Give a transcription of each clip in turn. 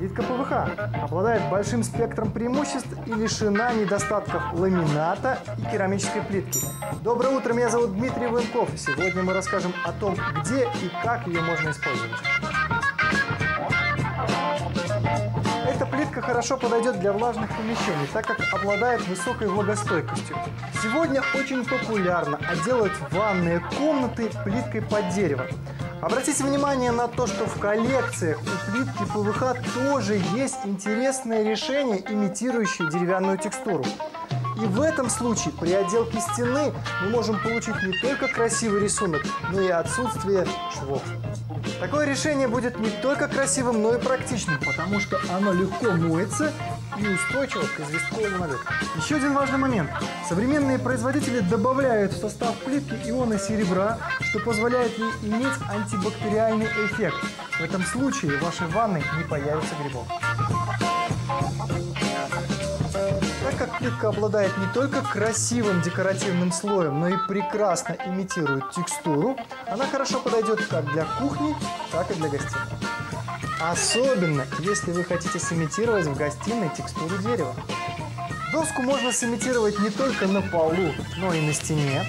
Плитка ПВХ обладает большим спектром преимуществ и лишена недостатков ламината и керамической плитки. Доброе утро, меня зовут Дмитрий Вынков. Сегодня мы расскажем о том, где и как ее можно использовать. Эта плитка хорошо подойдет для влажных помещений, так как обладает высокой влагостойкостью. Сегодня очень популярно отделывать ванные комнаты плиткой под дерево. Обратите внимание на то, что в коллекциях у плитки ПВХ тоже есть интересное решение, имитирующее деревянную текстуру. И в этом случае при отделке стены мы можем получить не только красивый рисунок, но и отсутствие швов. Такое решение будет не только красивым, но и практичным, потому что оно легко моется и устойчиво к известковому налету. Еще один важный момент. Современные производители добавляют в состав плитки ионы серебра, что позволяет ей иметь антибактериальный эффект. В этом случае в вашей ванной не появится грибов. Так как плитка обладает не только красивым декоративным слоем, но и прекрасно имитирует текстуру, она хорошо подойдет как для кухни, так и для гостиной. Особенно, если вы хотите сымитировать в гостиной текстуру дерева. Доску можно сымитировать не только на полу, но и на стене.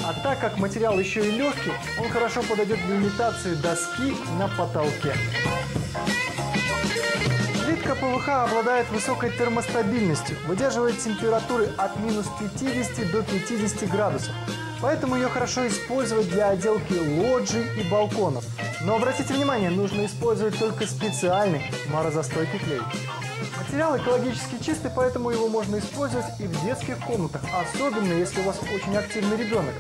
А так как материал еще и легкий, он хорошо подойдет для имитации доски на потолке. Плитка ПВХ обладает высокой термостабильностью, выдерживает температуры от минус 50 до 50 градусов. Поэтому ее хорошо использовать для отделки лоджий и балконов. Но обратите внимание, нужно использовать только специальный морозостойкий клей. Материал экологически чистый, поэтому его можно использовать и в детских комнатах, особенно если у вас очень активный ребенок.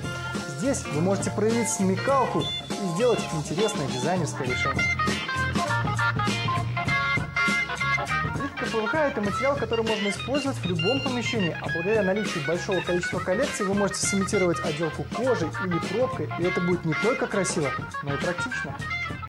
Здесь вы можете проявить смекалку и сделать интересное дизайнерское решение. Плитка ПВХ – это материал, который можно использовать в любом помещении, а благодаря наличию большого количества коллекций вы можете сымитировать отделку кожей или пробкой, и это будет не только красиво, но и практично.